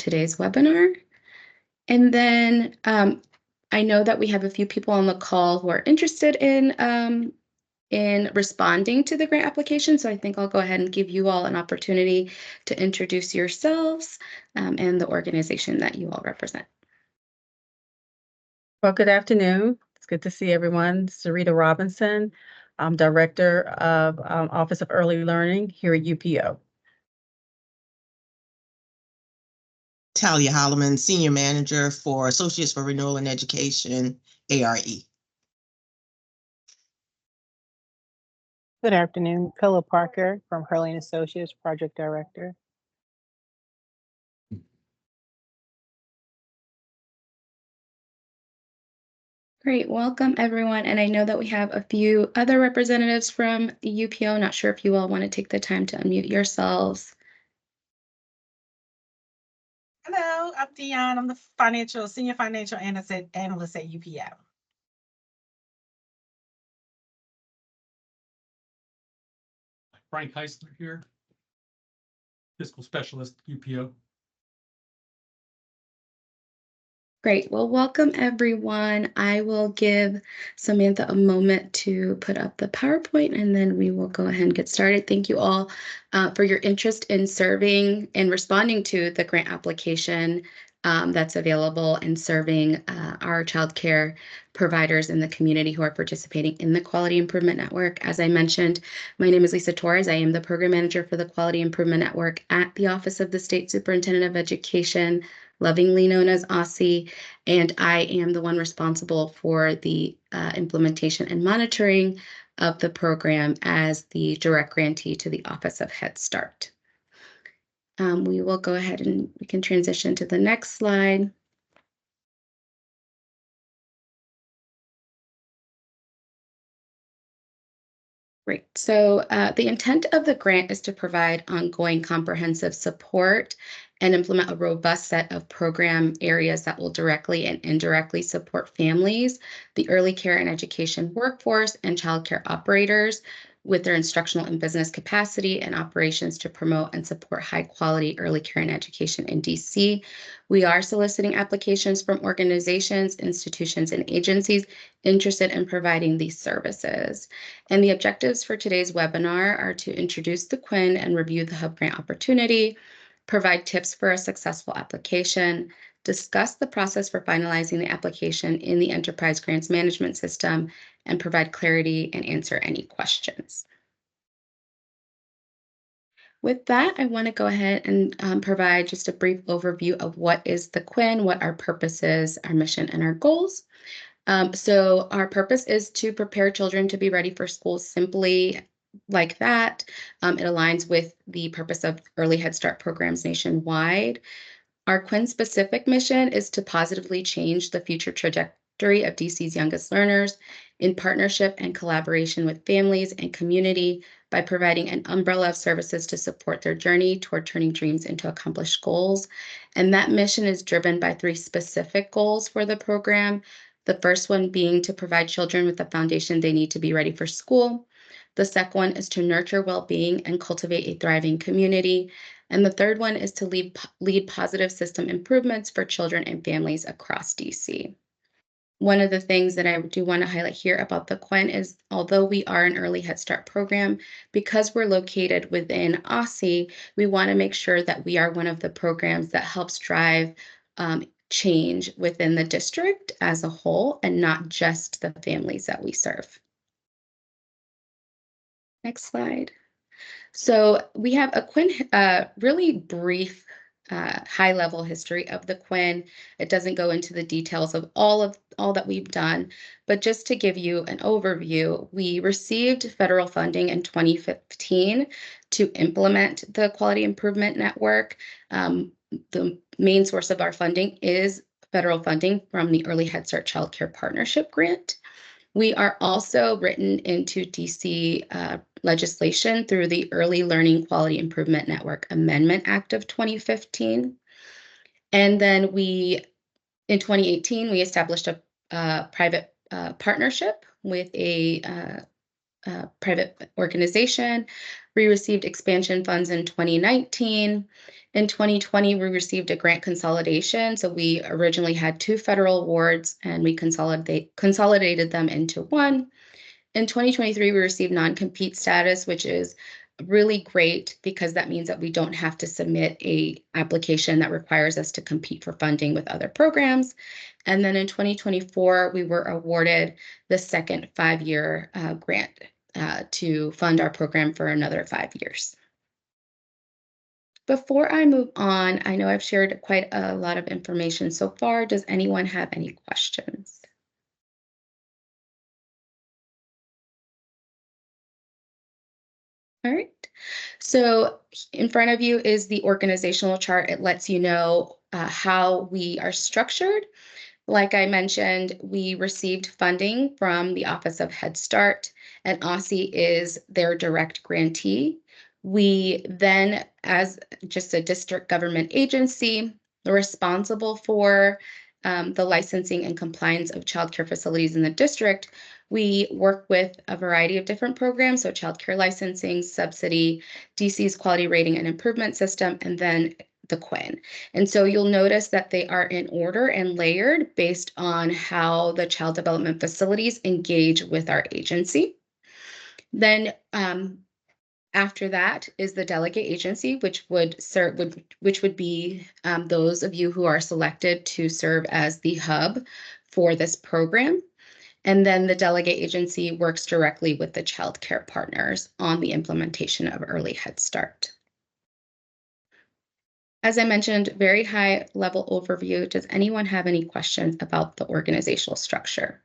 today's webinar. And then I know that we have a few people on the call who are interested in responding to the grant application. So I think I'll go ahead and give you all an opportunity to introduce yourselves and the organization that you all represent. Well, good afternoon. It's good to see everyone. Sarita Robinson. I'm Director of Office of Early Learning here at UPO. Talia Holloman, Senior Manager for Associates for Renewal in Education, ARE. Good afternoon, Phila Parker from Hurley & Associates, Project Director. Great, welcome everyone. And I know that we have a few other representatives from UPO. Not sure if you all want to take the time to unmute yourselves. Hello, I'm Dion. I'm the Senior Financial Analyst at UPO. Frank Heisler here, Fiscal Specialist, UPO. Great. Well, welcome everyone. I will give Samantha a moment to put up the PowerPoint and then we will go ahead and get started. Thank you all for your interest in serving and responding to the grant application that's available and serving our childcare providers in the community who are participating in the Quality Improvement Network. As I mentioned, my name is Lisa Torres. I am the Program Manager for the Quality Improvement Network at the Office of the State Superintendent of Education, lovingly known as OSSI, and I am the one responsible for the implementation and monitoring of the program as the direct grantee to the Office of Head Start. We will go ahead and we can transition to the next slide. Great. So the intent of the grant is to provide ongoing comprehensive support and implement a robust set of program areas that will directly and indirectly support families, the early care and education workforce, and childcare operators with their instructional and business capacity and operations to promote and support high quality early care and education in DC. We are soliciting applications from organizations, institutions, and agencies interested in providing these services. And the objectives for today's webinar are to introduce the QUIN and review the Hub Grant opportunity, provide tips for a successful application, discuss the process for finalizing the application in the Enterprise Grants Management System, and provide clarity and answer any questions. With that, I want to go ahead and provide just a brief overview of what is the QUIN, what our purpose is, our mission, and our goals. So our purpose is to prepare children to be ready for school simply like that. It aligns with the purpose of early Head Start programs nationwide. Our QUIN specific mission is to positively change the future trajectory of DC's youngest learners in partnership and collaboration with families and community by providing an umbrella of services to support their journey toward turning dreams into accomplished goals. And that mission is driven by 3 specific goals for the program. The first one being to provide children with the foundation they need to be ready for school. The second one is to nurture well-being and cultivate a thriving community. And the third one is to lead positive system improvements for children and families across DC. One of the things that I do want to highlight here about the QUIN is, although we are an early Head Start program, because we're located within OSSI, we want to make sure that we are one of the programs that helps drive change within the district as a whole and not just the families that we serve. Next slide. So we have a QUIN, really brief high-level history of the QUIN. It doesn't go into the details of all that we've done, but just to give you an overview, we received federal funding in 2015 to implement the Quality Improvement Network. The main source of our funding is federal funding from the Early Head Start Child Care Partnership Grant. We are also written into DC legislation through the Early Learning Quality Improvement Network Amendment Act of 2015. And then in 2018, we established a private partnership with a private organization. We received expansion funds in 2019. In 2020, we received a grant consolidation. So we originally had 2 federal awards and we consolidated them into one. In 2023, we received non-compete status, which is really great because that means that we don't have to submit a application that requires us to compete for funding with other programs. And then in 2024, we were awarded the second 5-year grant to fund our program for another 5 years. Before I move on, I know I've shared quite a lot of information so far. Does anyone have any questions? All right. So in front of you is the organizational chart. It lets you know how we are structured. Like I mentioned, we received funding from the Office of Head Start, and OSSI is their direct grantee. We then, as just a district government agency, are responsible for the licensing and compliance of childcare facilities in the district. We work with a variety of different programs, so childcare licensing, subsidy, DC's quality rating and improvement system, and then the QUIN. And so you'll notice that they are in order and layered based on how the child development facilities engage with our agency. Then after that is the delegate agency, which would serve, which would be those of you who are selected to serve as the hub for this program. And then the delegate agency works directly with the child care partners on the implementation of Early Head Start. As I mentioned, very high level overview. Does anyone have any questions about the organizational structure?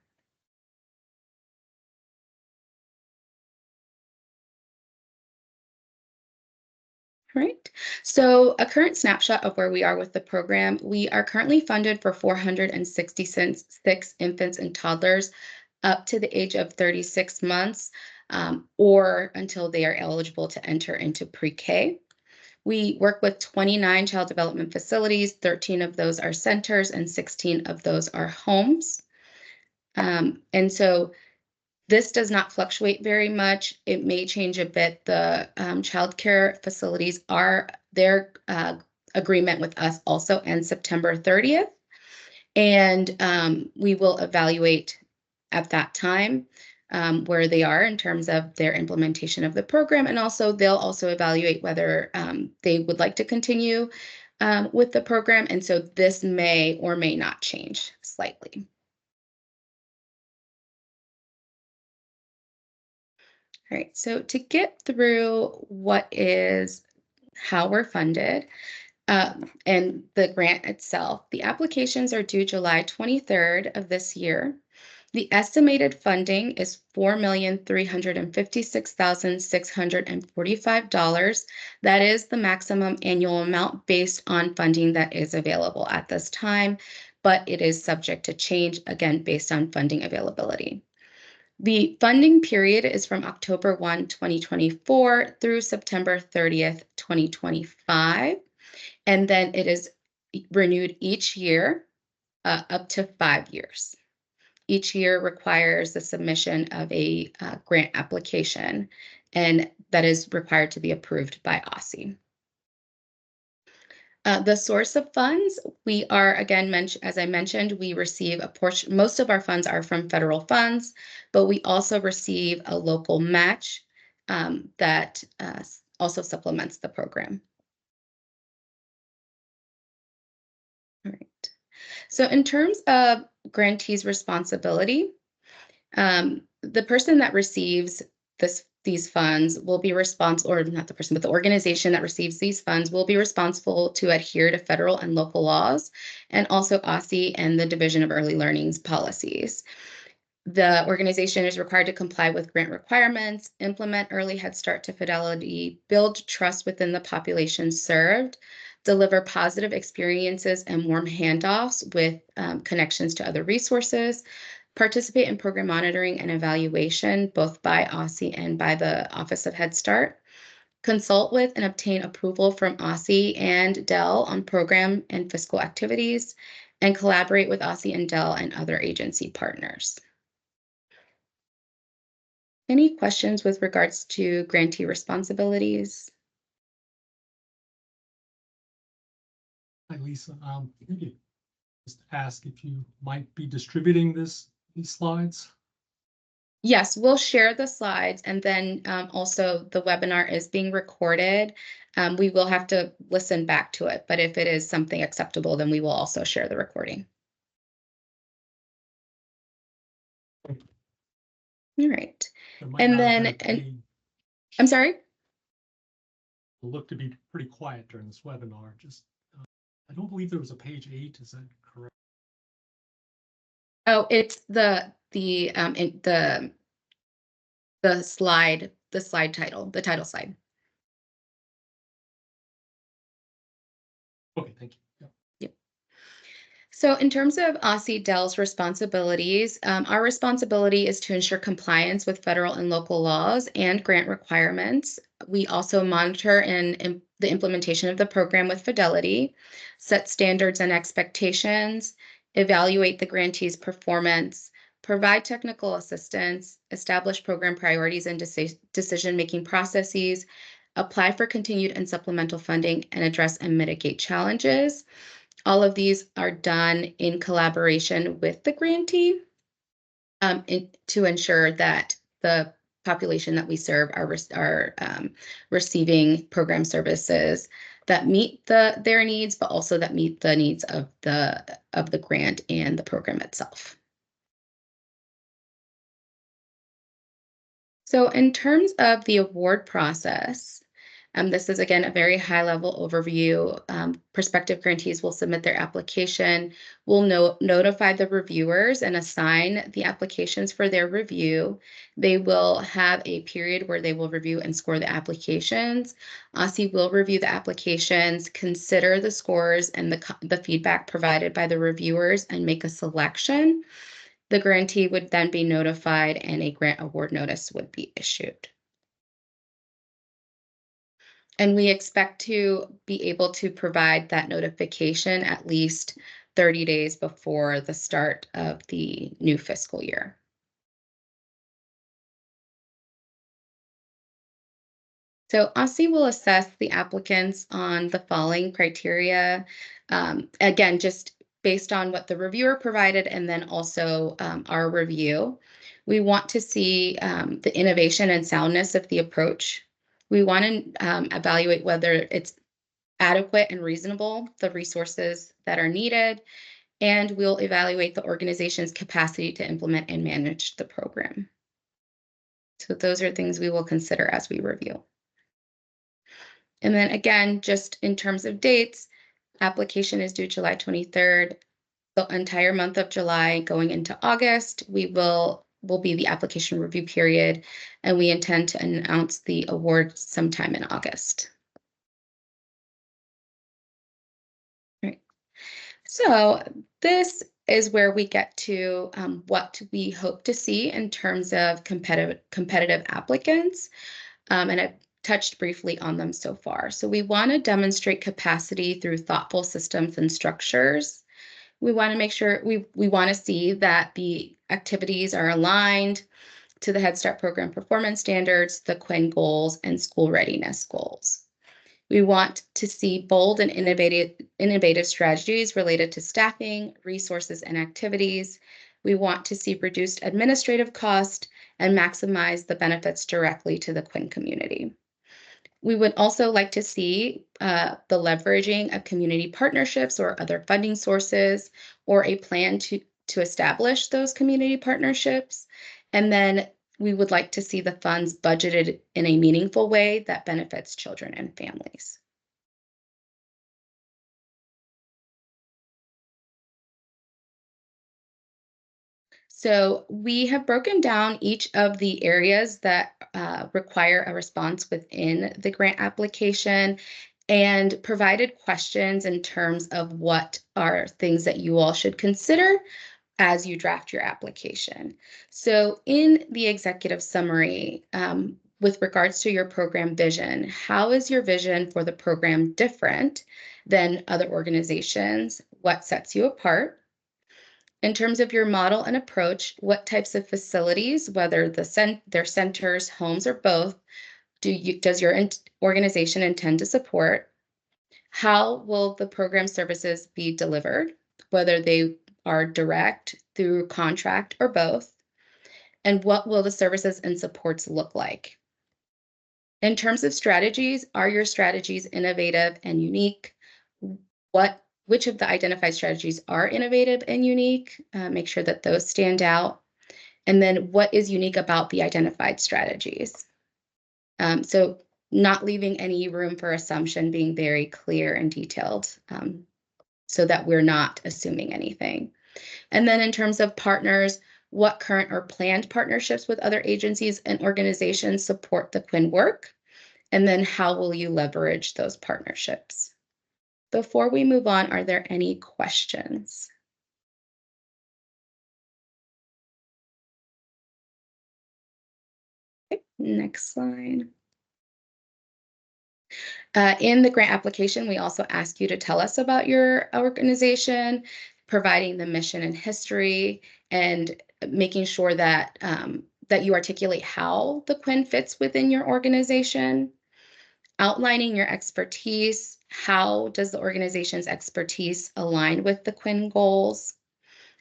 All right, so a current snapshot of where we are with the program. We are currently funded for 466 infants and toddlers up to the age of 36 months or until they are eligible to enter into pre-K. We work with 29 child development facilities. 13 of those are centers and 16 of those are homes. And so this does not fluctuate very much. It may change a bit. The child care facilities are their agreement with us also ends September 30th. And we will evaluate at that time where they are in terms of their implementation of the program. And also they'll also evaluate whether they would like to continue with the program. And so this may or may not change slightly. All right, so to get through how we're funded and the grant itself, the applications are due July 23rd of this year. The estimated funding is $4,356,645. That is the maximum annual amount based on funding that is available at this time, but it is subject to change, again, based on funding availability. The funding period is from October 1, 2024 through September 30th, 2025. And then it is renewed each year up to 5 years. Each year requires the submission of a grant application, and that is required to be approved by OSSI. The source of funds, we are, again, as I mentioned, we receive a portion, most of our funds are from federal funds, but we also receive a local match that also supplements the program. All right. So in terms of grantee's responsibility, the person that receives these funds will be responsible, or not the person, but the organization that receives these funds will be responsible to adhere to federal and local laws, and also OSSI and the Division of Early Learning's policies. The organization is required to comply with grant requirements, implement Early Head Start to fidelity, build trust within the population served, deliver positive experiences and warm handoffs with connections to other resources, participate in program monitoring and evaluation, both by OSSI and by the Office of Head Start, consult with and obtain approval from OSSI and DEL on program and fiscal activities, and collaborate with OSSI and DEL and other agency partners. Any questions with regards to grantee responsibilities? Hi, Lisa. Just ask if you might be distributing these slides. Yes, we'll share the slides, and then also the webinar is being recorded. We will have to listen back to it, but if it is something acceptable, then we will also share the recording. All right. There might And not have then, been a page. I'm sorry? It'll look to be pretty quiet during this webinar. Just, I don't believe there was a page 8. Is that correct? Oh, it's the slide title, the title slide. Okay, thank you. Yeah. So in terms of OSSI Dell's responsibilities, our responsibility is to ensure compliance with federal and local laws and grant requirements. We also monitor the implementation of the program with fidelity, set standards and expectations, evaluate the grantee's performance, provide technical assistance, establish program priorities and decision-making processes, apply for continued and supplemental funding, and address and mitigate challenges. All of these are done in collaboration with the grantee to ensure that the population that we serve are receiving program services that meet their needs, but also that meet the needs of the grant and the program itself. So in terms of the award process, this is, again, a very high-level overview. Prospective grantees will submit their application. We'll notify the reviewers and assign the applications for their review. They will have a period where they will review and score the applications. OSSI will review the applications, consider the scores and the feedback provided by the reviewers, and make a selection. The grantee would then be notified and a grant award notice would be issued. And we expect to be able to provide that notification at least 30 days before the start of the new fiscal year. So OSSI will assess the applicants on the following criteria. Again, just based on what the reviewer provided and then also our review. We want to see the innovation and soundness of the approach. We want to evaluate whether it's adequate and reasonable, the resources that are needed, and we'll evaluate the organization's capacity to implement and manage the program. So those are things we will consider as we review. And then again, just in terms of dates, application is due July 23rd. The entire month of July going into August, will be the application review period, and we intend to announce the award sometime in August. Right. So this is where we get to what we hope to see in terms of competitive applicants. And I've touched briefly on them so far. So we want to demonstrate capacity through thoughtful systems and structures. We want to make sure we want to see that the activities are aligned to the Head Start program performance standards, the QUIN goals, and school readiness goals. We want to see bold and innovative strategies related to staffing, resources, and activities. We want to see reduced administrative cost and maximize the benefits directly to the QUIN community. We would also like to see the leveraging of community partnerships or other funding sources, or a plan to establish those community partnerships. And then we would like to see the funds budgeted in a meaningful way that benefits children and families. So we have broken down each of the areas that require a response within the grant application and provided questions in terms of what are things that you all should consider as you draft your application. So in the executive summary, with regards to your program vision, how is your vision for the program different than other organizations? What sets you apart? In terms of your model and approach, what types of facilities, whether they're centers, homes, or both, does your organization intend to support? How will the program services be delivered, whether they are direct, through contract, or both? And what will the services and supports look like? In terms of strategies, are your strategies innovative and unique? Which of the identified strategies are innovative and unique? Make sure that those stand out. And then what is unique about the identified strategies? So not leaving any room for assumption, being very clear and detailed, so that we're not assuming anything. And then in terms of partners, what current or planned partnerships with other agencies and organizations support the Quinn work? And then how will you leverage those partnerships? Before we move on, are there any questions? Okay, next slide. In the grant application, we also ask you to tell us about your organization, providing the mission and history, and making sure that that you articulate how the Quinn fits within your organization, outlining your expertise. How does the organization's expertise align with the Quinn goals?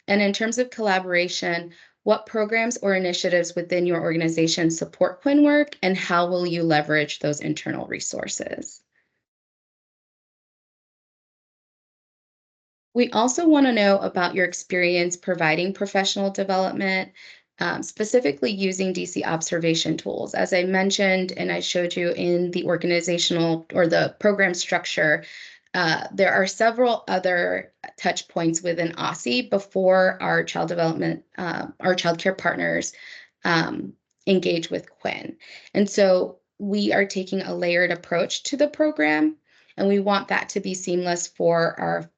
And in terms of collaboration, what programs or initiatives within your organization support Quinn work, and how will you leverage those internal resources? We also want to know about your experience providing professional development, specifically using DC observation tools. As I mentioned, and I showed you in the organizational or the program structure, there are several other touch points within OSSI before our child development, our child care partners engage with Quinn. And so we are taking a layered approach to the program, and we want that to be seamless for our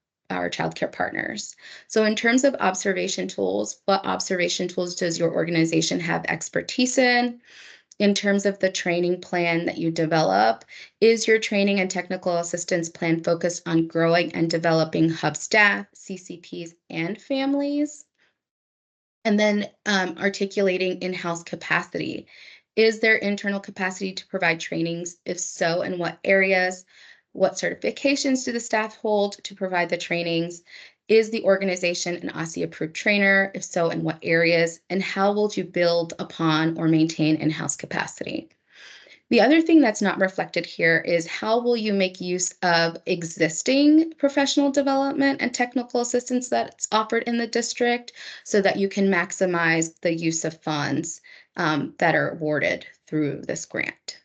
child care partners. So in terms of observation tools, what observation tools does your organization have expertise in? In terms of the training plan that you develop, is your training and technical assistance plan focused on growing and developing hub staff, CCPs, and families? And then articulating in-house capacity. Is there internal capacity to provide trainings? If so, in what areas? What certifications do the staff hold to provide the trainings? Is the organization an OSSI approved trainer? If so, in what areas? And how will you build upon or maintain in-house capacity? The other thing that's not reflected here is how will you make use of existing professional development and technical assistance that's offered in the district so that you can maximize the use of funds that are awarded through this grant.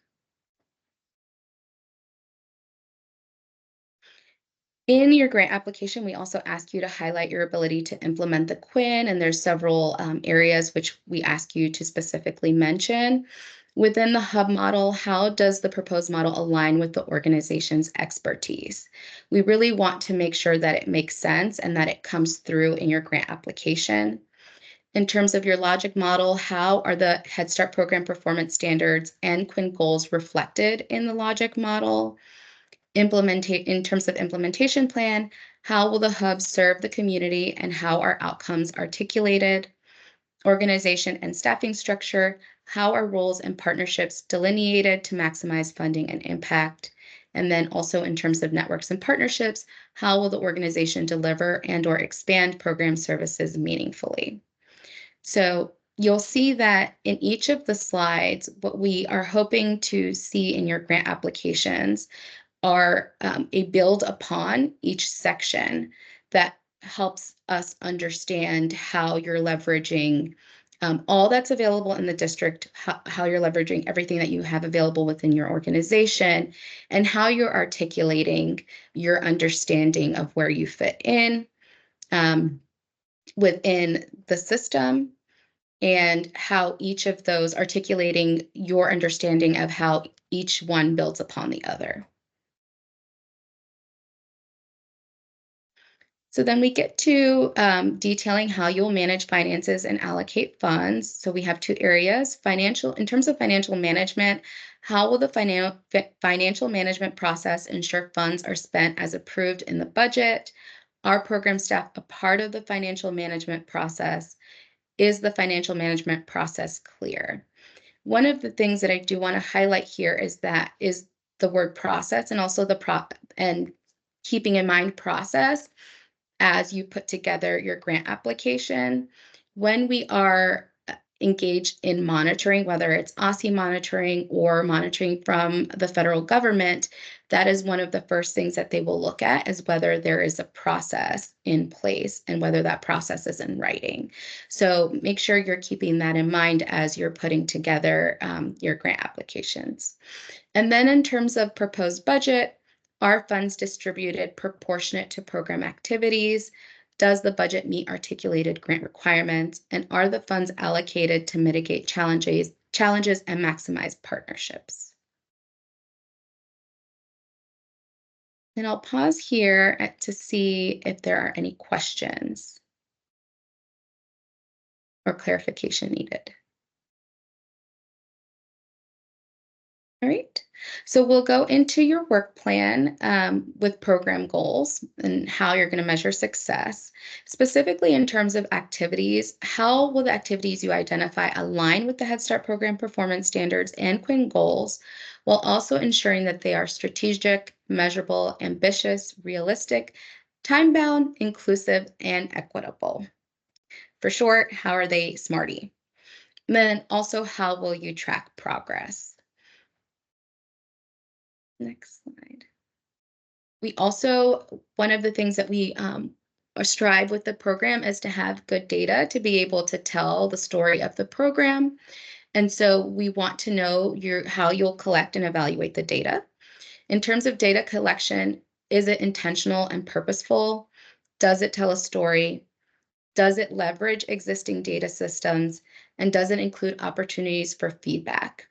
In your grant application, we also ask you to highlight your ability to implement the Quinn, and there's several areas which we ask you to specifically mention. Within the hub model, how does the proposed model align with the organization's expertise? We really want to make sure that it makes sense and that it comes through in your grant application. In terms of your logic model, how are the Head Start program performance standards and Quinn goals reflected in the logic model? In terms of implementation plan, how will the hub serve the community and how are outcomes articulated? Organization and staffing structure, how are roles and partnerships delineated to maximize funding and impact? And then also in terms of networks and partnerships, how will the organization deliver and/or expand program services meaningfully? So you'll see that in each of the slides, what we are hoping to see in your grant applications are a build upon each section that helps us understand how you're leveraging all that's available in the district, how you're leveraging everything that you have available within your organization, and how you're articulating your understanding of where you fit in within the system, and how each of those articulating your understanding of how each one builds upon the other. So then we get to detailing how you'll manage finances and allocate funds. So we have two areas, in terms of financial management, how will the financial management process ensure funds are spent as approved in the budget? our program staff a part of the financial management process? Is the financial management process clear? One of the things that I do want to highlight here is the word process, and also and keeping in mind process as you put together your grant application. When we are engaged in monitoring, whether it's OSCE monitoring or monitoring from the federal government, that is one of the first things that they will look at, is whether there is a process in place and whether that process is in writing. So make sure you're keeping that in mind as you're putting together your grant applications. And then in terms of proposed budget, are funds distributed proportionate to program activities? Does the budget meet articulated grant requirements? And are the funds allocated to mitigate challenges and maximize partnerships? And I'll pause here to see if there are any questions or clarification needed. All right, so we'll go into your work plan with program goals and how you're going to measure success. Specifically in terms of activities, how will the activities you identify align with the Head Start program performance standards and Quinn goals, while also ensuring that they are strategic, measurable, ambitious, realistic, time-bound, inclusive, and equitable? For short, how are they SMARTY? And then also, how will you track progress? Next slide. We also, one of the things that we strive with the program is to have good data to be able to tell the story of the program. And so we want to know how you'll collect and evaluate the data. In terms of data collection, is it intentional and purposeful? Does it tell a story? Does it leverage existing data systems? And does it include opportunities for feedback?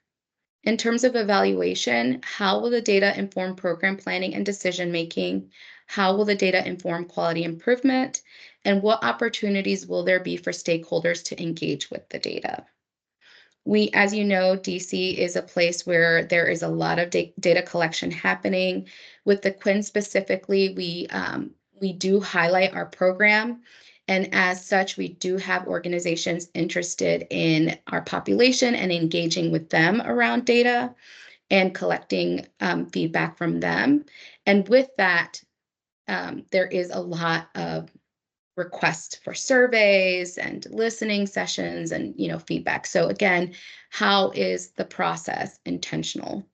In terms of evaluation, how will the data inform program planning and decision-making? How will the data inform quality improvement? And what opportunities will there be for stakeholders to engage with the data? As you know, DC is a place where there is a lot of data collection happening. With the Quinn specifically, we do highlight our program. And as such, we do have organizations interested in our population and engaging with them around data and collecting feedback from them. And with that, there is a lot of requests for surveys and listening sessions and feedback. So again, how is the process intentional?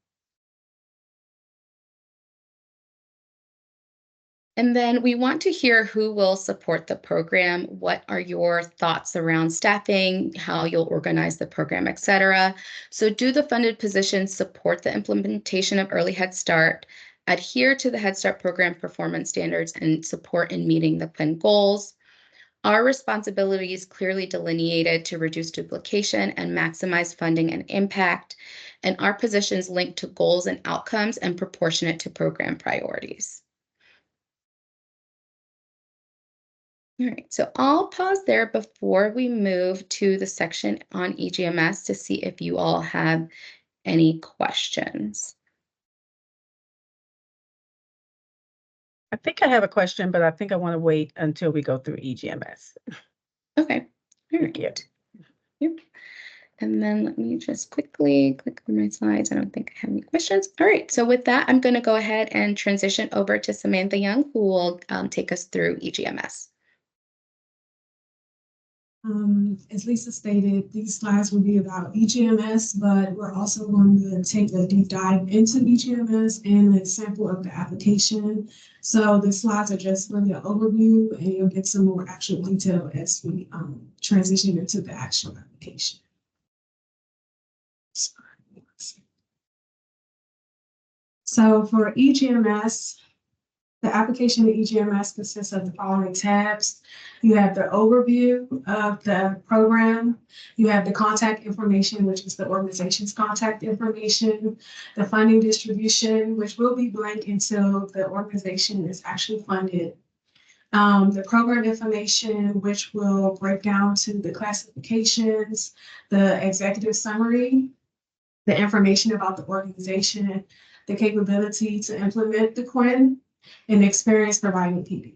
And then we want to hear who will support the program. What are your thoughts around staffing, how you'll organize the program, et cetera? So do the funded positions support the implementation of Early Head Start, adhere to the Head Start program performance standards, and support in meeting the Quinn goals? Are responsibilities clearly delineated to reduce duplication and maximize funding and impact? And are positions linked to goals and outcomes and proportionate to program priorities? All right, so I'll pause there before we move to the section on EGMS to see if you all have any questions. I think I have a question, but I think I want to wait until we go through EGMS. Okay. All Thank you. right. Yep. And then let me just quickly click on my slides. I don't think I have any questions. All right, so with that, I'm going to go ahead and transition over to Samantha Young, who will take us through EGMS. As Lisa stated, these slides will be about EGMS, but we're also going to take a deep dive into EGMS and an example of the application. So the slides are just really an overview, and you'll get some more actual detail as we transition into the actual application. So for EGMS, the application to EGMS consists of the following tabs. You have the overview of the program. You have the contact information, which is the organization's contact information, the funding distribution, which will be blank until the organization is actually funded. The program information, which will break down to the classifications, the executive summary, the information about the organization, the capability to implement the Quinn, and experience providing PD.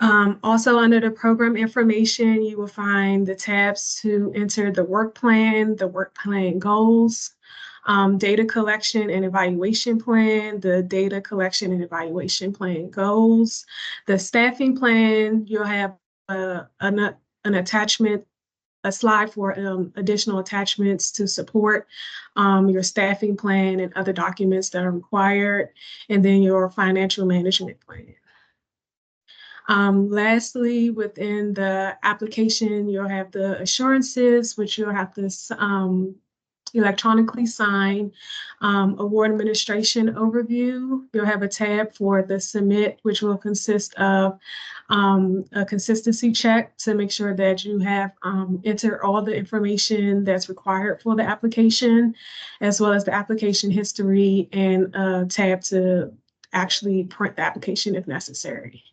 Also under the program information, you will find the tabs to enter the work plan goals, data collection and evaluation plan, the data collection and evaluation plan goals, the staffing plan. You'll have an attachment, a slide for additional attachments to support your staffing plan and other documents that are required, and then your financial management plan. Lastly, within the application, you'll have the assurances, which you'll have to electronically sign. Award administration overview, you'll have a tab for the submit, which will consist of a consistency check to make sure that you have entered all the information that's required for the application, as well as the application history, and a tab to actually print the application if necessary.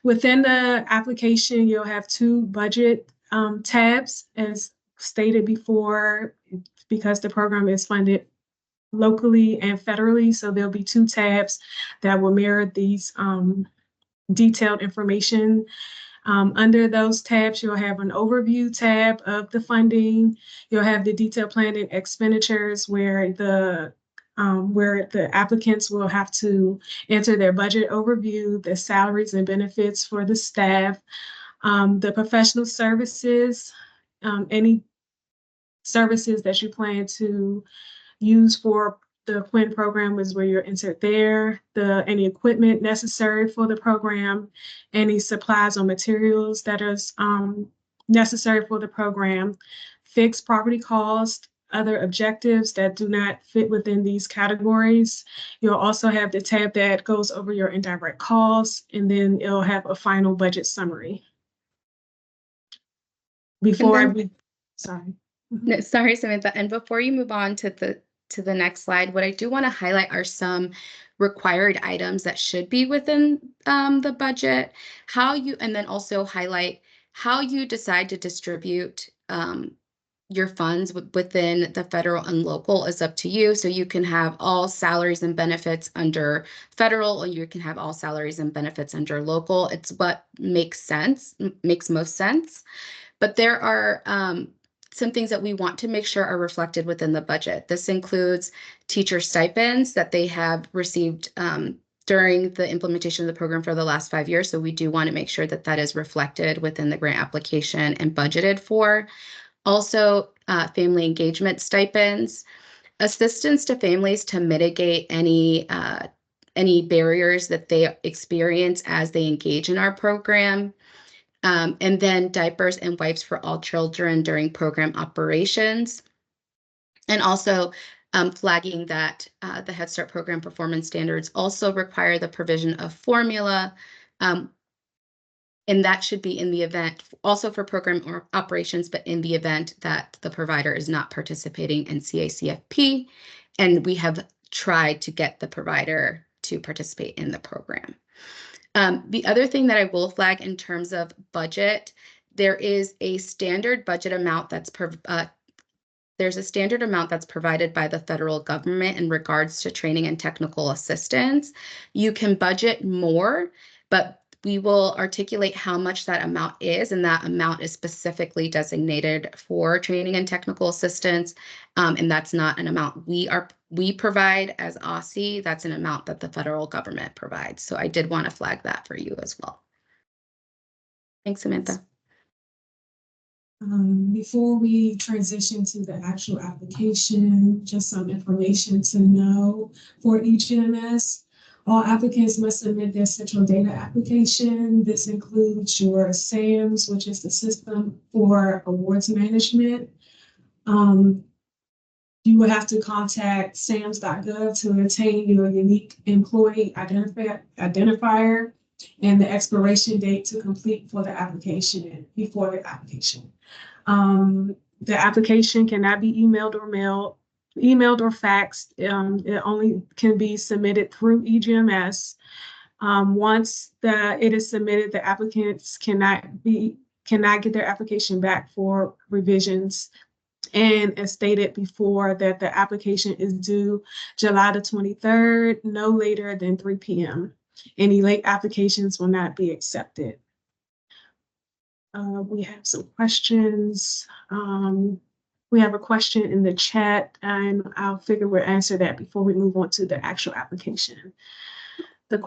Within the application, you'll have two budget tabs, as stated before, because the program is funded locally and federally. So there'll be two tabs that will mirror these detailed information. Under those tabs, you'll have an overview tab of the funding. You'll have the detailed plan and expenditures where the applicants will have to enter their budget overview, the salaries and benefits for the staff, the professional services, any services that you plan to use for the Quinn program is where you're entered there, any equipment necessary for the program, any supplies or materials that is necessary for the program, fixed property cost, other objectives that do not fit within these categories. You'll also have the tab that goes over your indirect costs, and then it'll have a final budget summary. Sorry. No, sorry, Samantha. And before you move on to the next slide, what I do want to highlight are some required items that should be within the budget, and then also highlight how you decide to distribute your funds within the federal and local is up to you. So you can have all salaries and benefits under federal, or you can have all salaries and benefits under local. It's what makes most sense. But there are some things that we want to make sure are reflected within the budget. This includes teacher stipends that they have received during the implementation of the program for the last 5 years. So we do want to make sure that that is reflected within the grant application and budgeted for. Also, family engagement stipends, assistance to families to mitigate any barriers that they experience as they engage in our program. And then diapers and wipes for all children during program operations. And also flagging that the Head Start program performance standards also require the provision of formula. And that should be in the event, also for program or operations, but in the event that the provider is not participating in CACFP. And we have tried to get the provider to participate in the program. The other thing that I will flag in terms of budget, there is a standard budget amount that's provided by the federal government in regards to training and technical assistance. You can budget more, but we will articulate how much that amount is, and that amount is specifically designated for training and technical assistance. And that's not an amount we provide as OSSI, that's an amount that the federal government provides. So I did want to flag that for you as well. Thanks, Samantha. Before we transition to the actual application, just some information to know for each EMS. All applicants must submit their central data application. This includes your SAMS, which is the System for Awards Management. You will have to contact SAMS.gov to obtain your unique employee identifier and the expiration date to complete for the application, before the application. The application cannot be emailed or faxed. It only can be submitted through eGMS. Once it is submitted, the applicants cannot get their application back for revisions. And as stated before, that the application is due July the 23rd, no later than 3 p.m. Any late applications will not be accepted. We have some questions. We have a question in the chat, and I'll figure we'll answer that before we move on to the actual application. The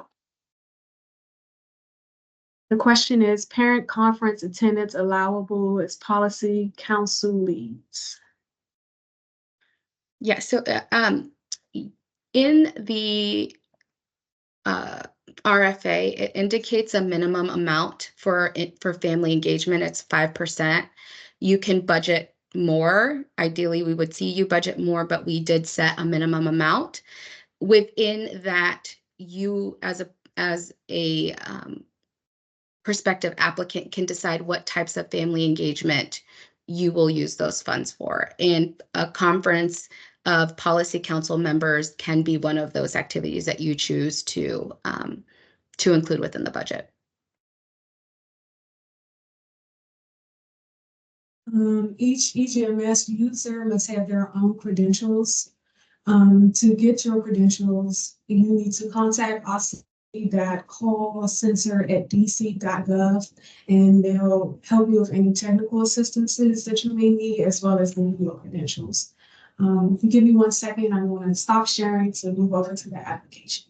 question is, parent conference attendance allowable as policy council leads? Yeah, so in the RFA, it indicates a minimum amount for family engagement. It's 5%. You can budget more. Ideally, we would see you budget more, but we did set a minimum amount. Within that, you as a prospective applicant can decide what types of family engagement you will use those funds for. And a conference of policy council members can be one of those activities that you choose to include within the budget. Each EGMS user must have their own credentials. To get your credentials, you need to contact us that call center at dc.gov, and they'll help you with any technical assistances that you may need, as well as your credentials. If you give me 1 second, I'm going to stop sharing to move over to the application.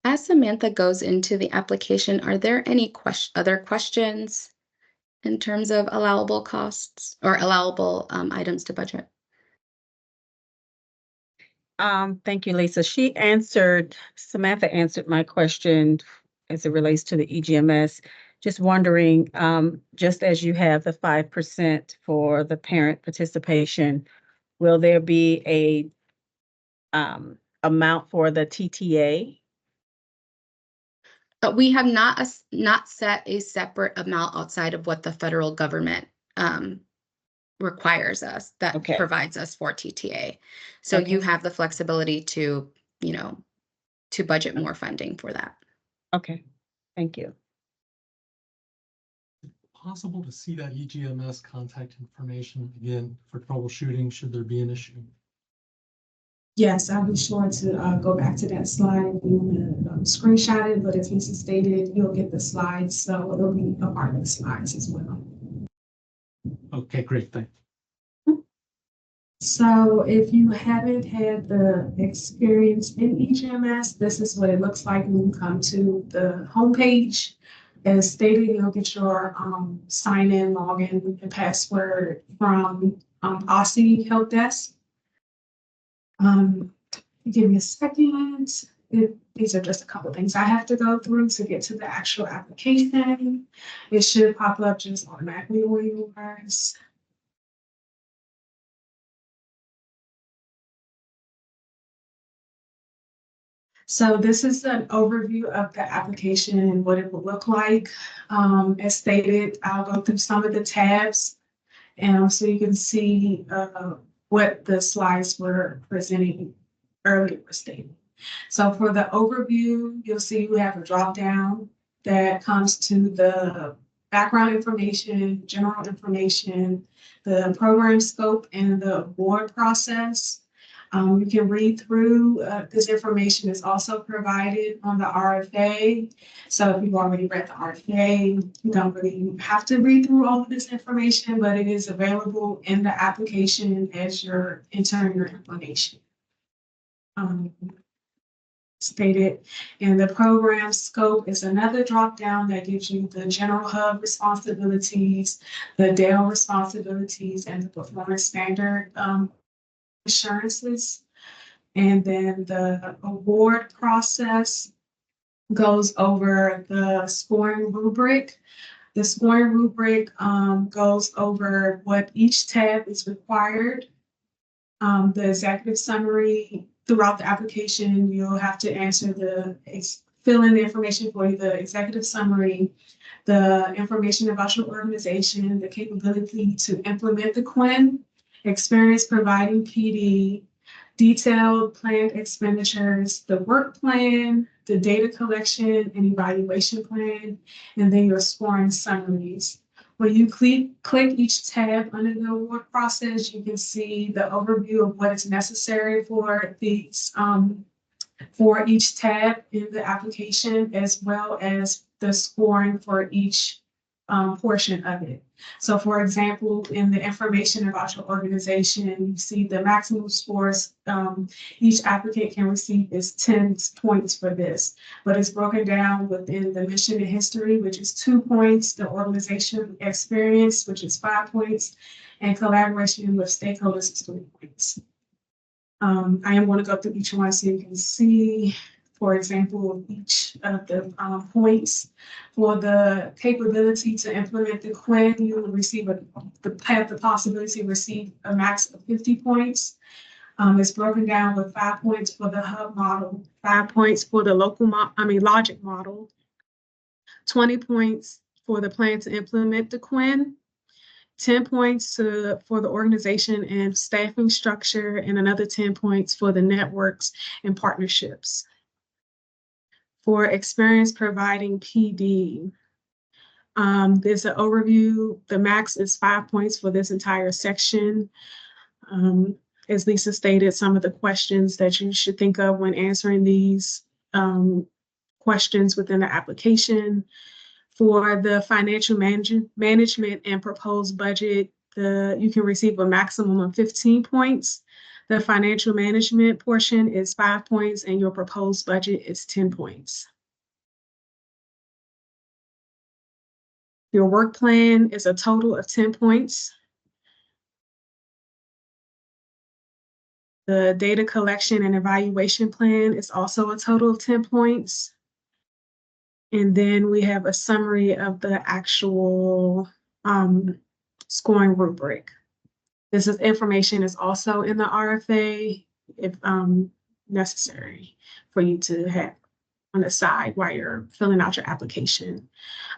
As Samantha goes into the application, are there any other questions in terms of allowable costs or allowable items to budget? Thank you, Lisa. Samantha answered my question as it relates to the EGMS. Just wondering, just as you have the 5% for the parent participation, will there be a amount for the TTA? But we have not set a separate amount outside of what the federal government requires us, that Okay. provides us for TTA. So you have the flexibility to, to budget more funding for that. Okay, thank you. Possible to see that EGMS contact information again for troubleshooting should there be an issue? Yes, I'll be sure to go back to that slide. If you want to screenshot it, but if it's stated, you'll get the slides, so it'll be a part of the slides as well. Okay, great, thanks. So if you haven't had the experience in EGMS, this is what it looks like when you come to the homepage. As stated, you'll get your sign-in, login, and password from Aussie Help Desk. Give me a second. These are just a couple things I have to go through to get to the actual application. It should pop up just automatically on yours. So this is an overview of the application and what it will look like. As stated, I'll go through some of the tabs, and so you can see what the slides were presenting earlier stated. So for the overview, you'll see we have a drop down that comes to the background information, general information, the program scope, and the award process. You can read through, this information is also provided on the RFA. So if you've already read the RFA, you don't really have to read through all of this information, but it is available in the application as you're entering your information. Stated, and the program scope is another drop down that gives you the general hub responsibilities, the DAIL responsibilities, and the performance standard assurances. And then the award process goes over the scoring rubric. The scoring rubric goes over what each tab is required. The executive summary, throughout the application, you'll have to answer fill in the information for the executive summary, the information about your organization, the capability to implement the QUIN, experience providing PD, detailed planned expenditures, the work plan, the data collection and evaluation plan, and then your scoring summaries. When you click each tab under the award process, you can see the overview of what is necessary for these for each tab in the application, as well as the scoring for each portion of it. So for example, in the information about your organization, you see the maximum scores each applicant can receive is 10 points for this, but it's broken down within the mission and history, which is 2 points, the organization experience, which is 5 points, and collaboration with stakeholders is 3 points. I am going to go through each one so you can see, for example, each of the points. For the capability to implement the QUIN, you will receive have the possibility to receive a max of 50 points. It's broken down with 5 points for the hub model, 5 points for the logic model, 20 points for the plan to implement the QUIN, 10 points for the organization and staffing structure, and another 10 points for the networks and partnerships. For experience providing PD, there's an overview. The max is 5 points for this entire section. As Lisa stated, some of the questions that you should think of when answering these questions within the application. For the financial management and proposed budget, you can receive a maximum of 15 points. The financial management portion is 5 points, and your proposed budget is 10 points. Your work plan is a total of 10 points. The data collection and evaluation plan is also a total of 10 points. And then we have a summary of the actual scoring rubric. This information is also in the RFA if necessary for you to have on the side while you're filling out your application.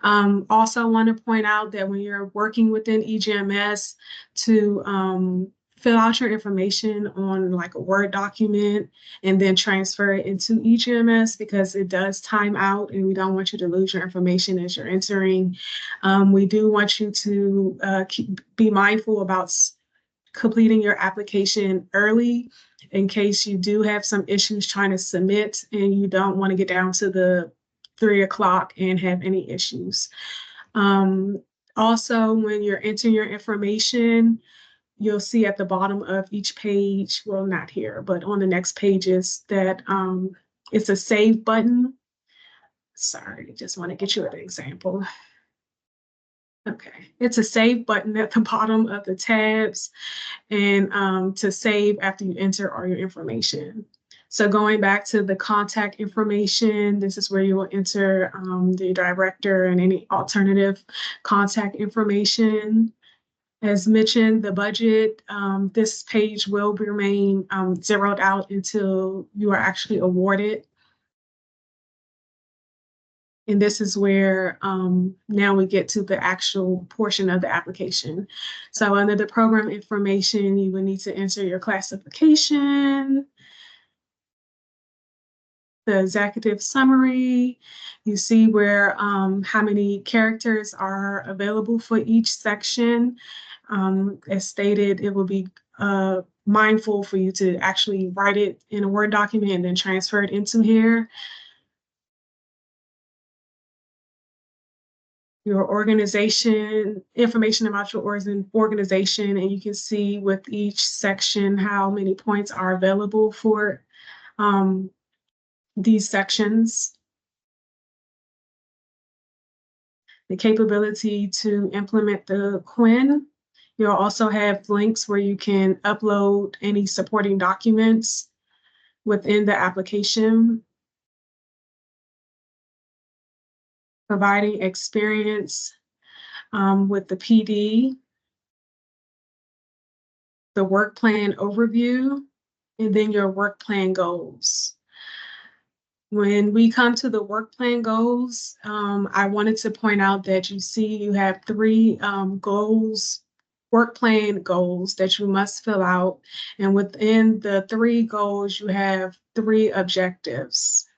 Also want to point out that when you're working within EGMS to fill out your information on like a Word document and then transfer it into EGMS, because it does time out and we don't want you to lose your information as you're entering. We do want you to be mindful about completing your application early in case you do have some issues trying to submit and you don't want to get down to the 3 o'clock and have any issues. Also, when you're entering your information, you'll see at the bottom of each page, well, not here, but on the next pages, that it's a save button. Sorry, just want to get you an example. Okay, it's a save button at the bottom of the tabs, and to save after you enter all your information. So going back to the contact information, this is where you will enter the director and any alternative contact information. As mentioned, the budget, this page will remain zeroed out until you are actually awarded. And this is where now we get to the actual portion of the application. So under the program information, you will need to enter your classification, the executive summary. You see where how many characters are available for each section. As stated, it will be mindful for you to actually write it in a Word document and then transfer it into here. Your organization, information about your organization, and you can see with each section how many points are available for these sections. The capability to implement the QUIN. You'll also have links where you can upload any supporting documents within the application. Providing experience with the PD, the work plan overview, and then your work plan goals. When we come to the work plan goals, I wanted to point out that you have 3 goals, work plan goals that you must fill out. And within the 3 goals, you have 3 objectives,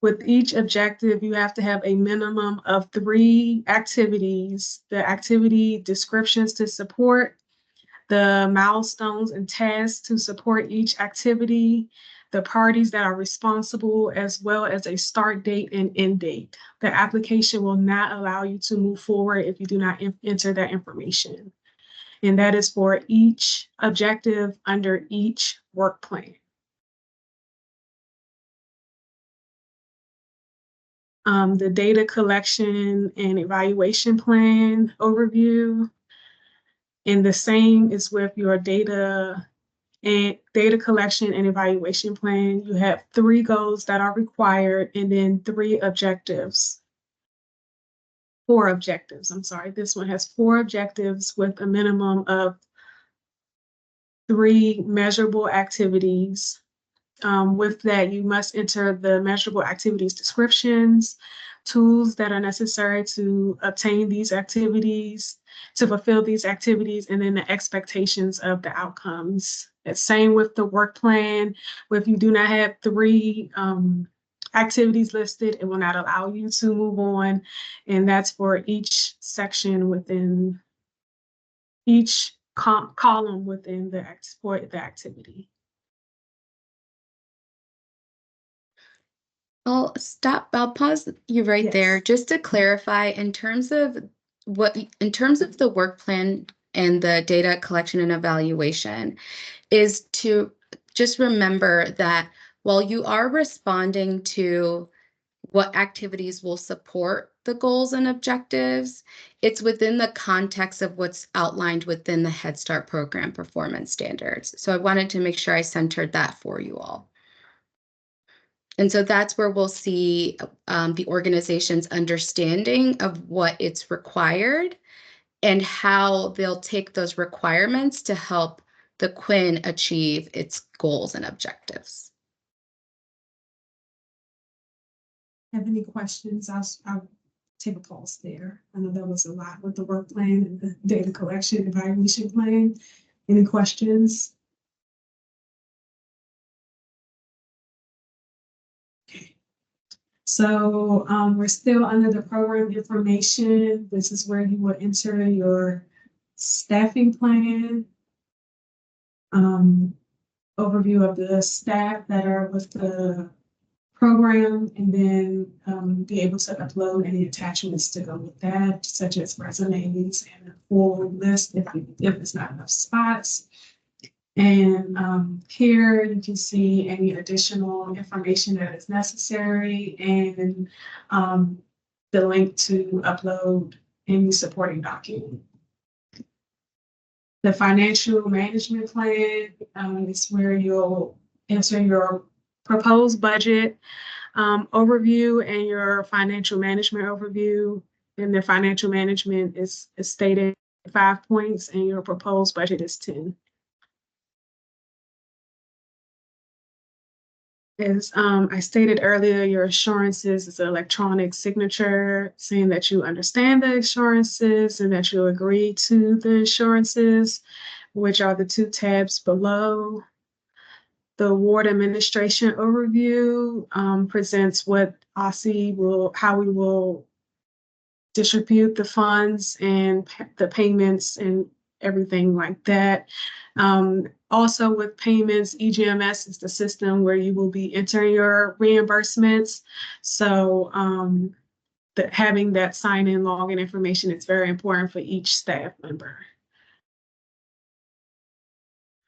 With each objective, you have to have a minimum of 3 activities, the activity descriptions to support, the milestones and tasks to support each activity, the parties that are responsible, as well as a start date and end date. The application will not allow you to move forward if you do not enter that information. And that is for each objective under each work plan. The data collection and evaluation plan overview. And the same is with your data collection and evaluation plan. You have 3 goals that are required and then 3 objectives. 4 objectives, I'm sorry. This one has 4 objectives with a minimum of 3 measurable activities. With that, you must enter the measurable activities descriptions, tools that are necessary to obtain these activities, to fulfill these activities, and then the expectations of the outcomes. It's same with the work plan. If you do not have 3 activities listed, it will not allow you to move on. And that's for each section within each column within the activity. I'll pause you right there Yes. just to clarify in terms of the work plan and the data collection and evaluation is to just remember that while you are responding to what activities will support the goals and objectives, it's within the context of what's outlined within the Head Start program performance standards. So I wanted to make sure I centered that for you all. And so that's where we'll see the organization's understanding of what it's required and how they'll take those requirements to help the Quinn achieve its goals and objectives. Have any questions? I'll take a pause there. I know that was a lot with the work plan and the data collection evaluation plan. Any questions? Okay. So we're still under the program information. This is where you will enter your staffing plan. Overview of the staff that are with the program, and then be able to upload any attachments to go with that, such as resumes and a full list if it's not enough spots. And here you can see any additional information that is necessary and the link to upload any supporting document. The financial management plan is where you'll enter your proposed budget overview and your financial management overview. And the financial management is stated 5 points and your proposed budget is 10. As I stated earlier, your assurances is an electronic signature saying that you understand the assurances and that you agree to the assurances, which are the 2 tabs below. The award administration overview presents what how we will distribute the funds and the payments and everything like that. Also with payments, EGMS is the system where you will be entering your reimbursements. So having that sign-in login information is very important for each staff member.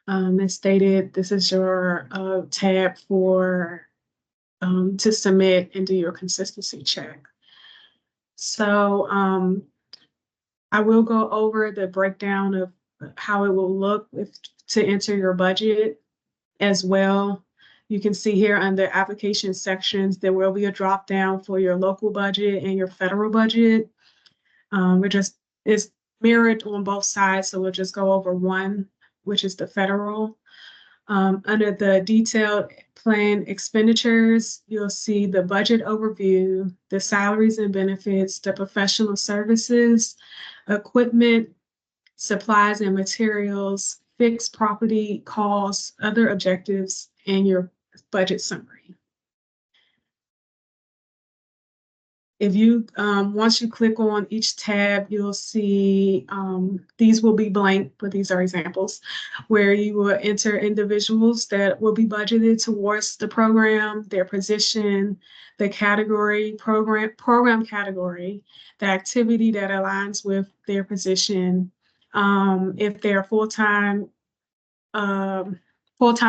As stated, this is your tab for to submit and do your consistency check. So I will go over the breakdown of how it will look to enter your budget as well. You can see here under application sections, there will be a drop down for your local budget and your federal budget. It's mirrored on both sides, so we'll just go over one, which is the federal. Under the detailed plan expenditures, you'll see the budget overview, the salaries and benefits, the professional services, equipment, supplies and materials, fixed property costs, other objectives, and your budget summary. If you, once you click on each tab, you'll see, these will be blank, but these are examples, where you will enter individuals that will be budgeted towards the program, their position, the category, program category, the activity that aligns with their position, if they're full-time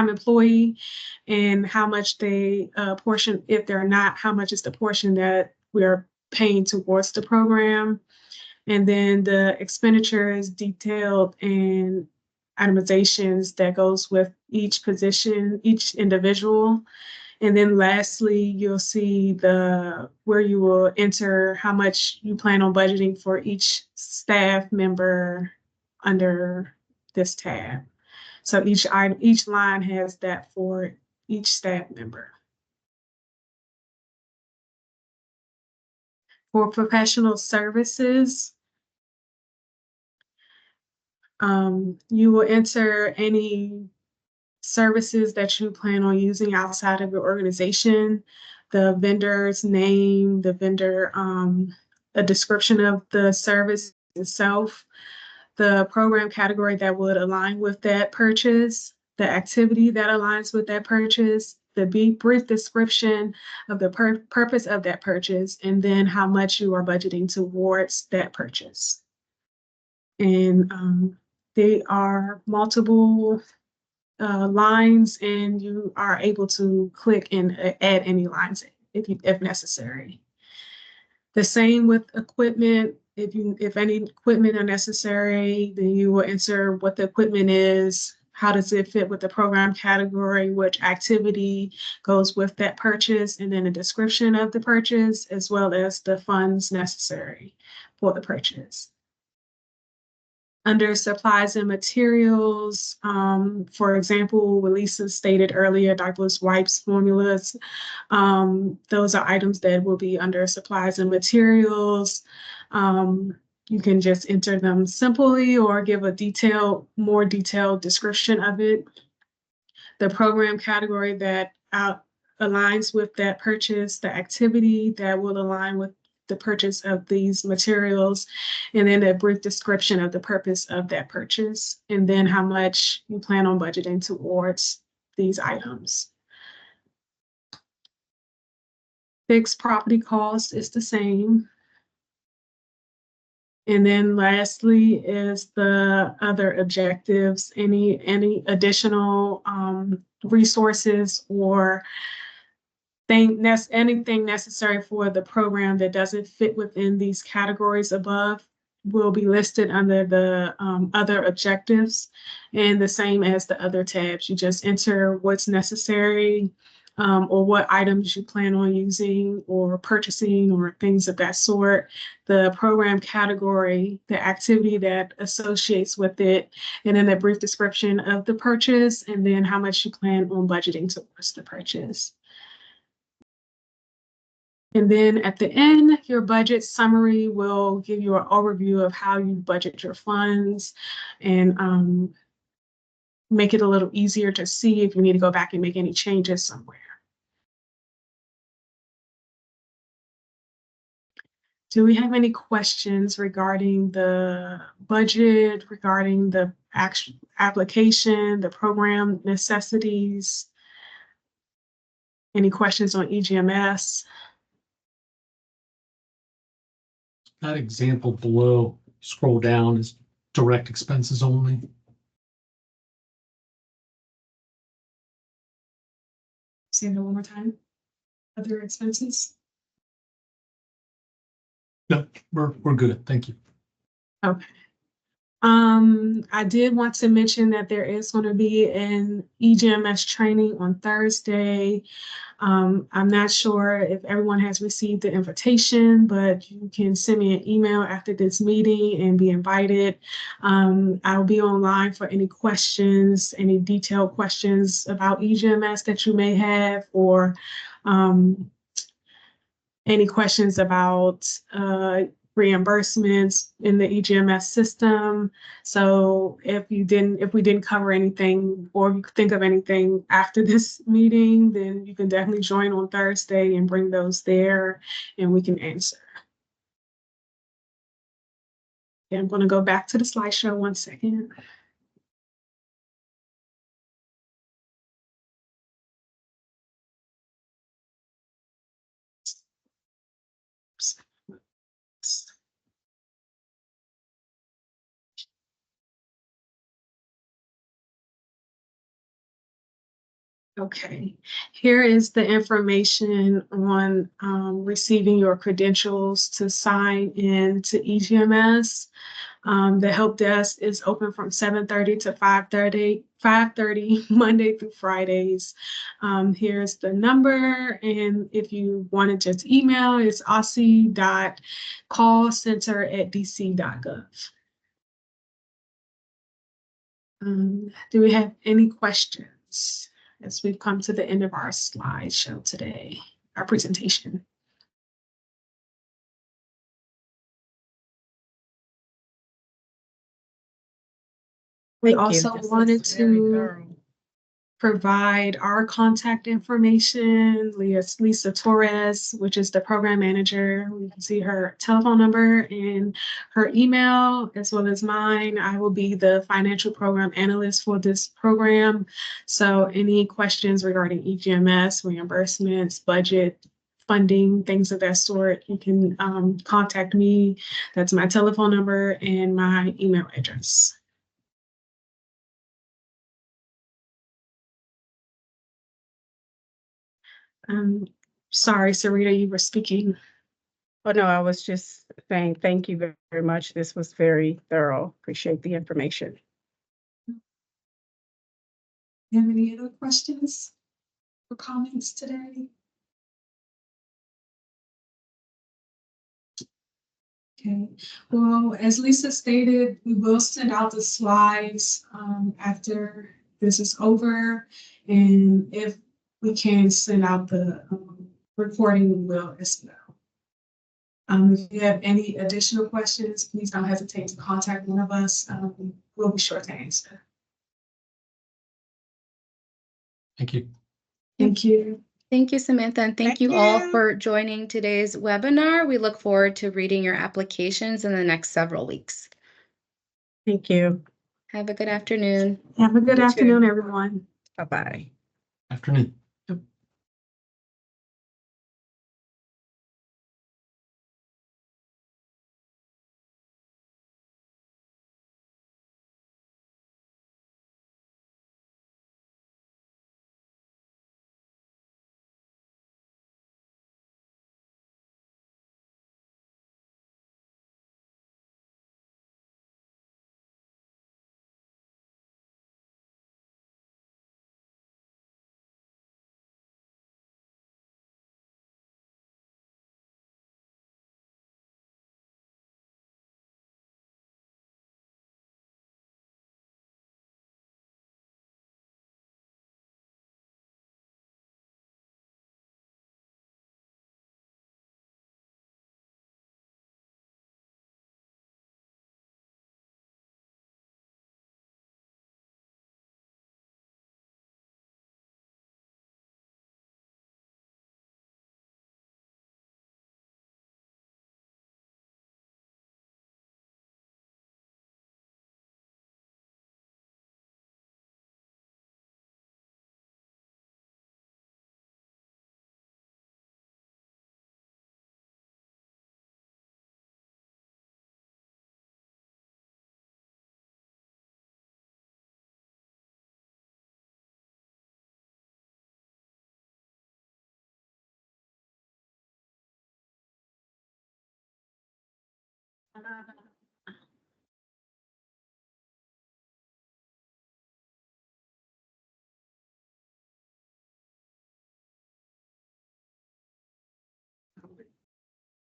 employee, and how much they portion, if they're not, how much is the portion that we're paying towards the program. And then the expenditures detailed and itemizations that goes with each position, each individual. And then lastly, you'll see where you will enter how much you plan on budgeting for each staff member under this tab. So each line has that for each staff member. For professional services, you will enter any services that you plan on using outside of your organization, the vendor's name, the vendor, a description of the service itself, the program category that would align with that purchase, the activity that aligns with that purchase, the brief description of the purpose of that purchase, and then how much you are budgeting towards that purchase. And they are multiple lines, and you are able to click and add any lines if necessary. The same with equipment. If any equipment are necessary, then you will enter what the equipment is, how does it fit with the program category, which activity goes with that purchase, and then a description of the purchase, as well as the funds necessary for the purchase. Under supplies and materials, for example, what Lisa stated earlier, diapers, wipes, formulas, those are items that will be under supplies and materials. You can just enter them simply or give a more detailed description of it. The program category that aligns with that purchase, the activity that will align with the purchase of these materials, and then a brief description of the purpose of that purchase, and then how much you plan on budgeting towards these items. Fixed property cost is the same. And then lastly is the other objectives, any additional resources or anything necessary for the program that doesn't fit within these categories above will be listed under the other objectives, and the same as the other tabs. You just enter what's necessary or what items you plan on using or purchasing or things of that sort, the program category, the activity that associates with it, and then a brief description of the purchase, and then how much you plan on budgeting towards the purchase. And then at the end, your budget summary will give you an overview of how you budget your funds and make it a little easier to see if you need to go back and make any changes somewhere. Do we have any questions regarding the budget, regarding the actual application, the program necessities? Any questions on EGMS? That example below, scroll down, is direct expenses only. Say that one more time. Other expenses? No, we're good. Thank you. Okay. I did want to mention that there is going to be an EGMS training on Thursday. I'm not sure if everyone has received the invitation, but you can send me an email after this meeting and be invited. I'll be online for any questions, any detailed questions about EGMS that you may have, or any questions about reimbursements in the EGMS system. So if we didn't cover anything, or if you think of anything after this meeting, then you can definitely join on Thursday and bring those there and we can answer. Okay, I'm going to go back to the slideshow 1 second. Okay, here is the information on receiving your credentials to sign in to EGMS. The help desk is open from 7:30 to 5:30 Monday through Fridays. Here's the number, and if you want to just email, it's aussie.callcenter@dc.gov. Do we have any questions as we've come to the end of our slideshow today, our presentation? We Thank you. also This was wanted very to thorough. provide our contact information. Lisa Torres, which is the program manager. We can see her telephone number and her email, as well as mine. I will be the financial program analyst for this program. So any questions regarding EGMS, reimbursements, budget, funding, things of that sort, you can contact me. That's my telephone number and my email address. Sorry, Sarita, you were speaking. Oh, no, I was just saying thank you very much. This was very thorough. Appreciate the information. You have any other questions or comments today? Okay, well, as Lisa stated, we will send out the slides after this is over. And if we can send out the recording, we will as well. If you have any additional questions, please don't hesitate to contact one of us. We'll be sure to answer. Thank you. Thank you. Thank you, Samantha, and thank Thank you all you. for joining today's webinar. We look forward to reading your applications in the next several weeks. Thank you. Have a good afternoon. Have a good You too. afternoon, everyone. Bye-bye. Afternoon.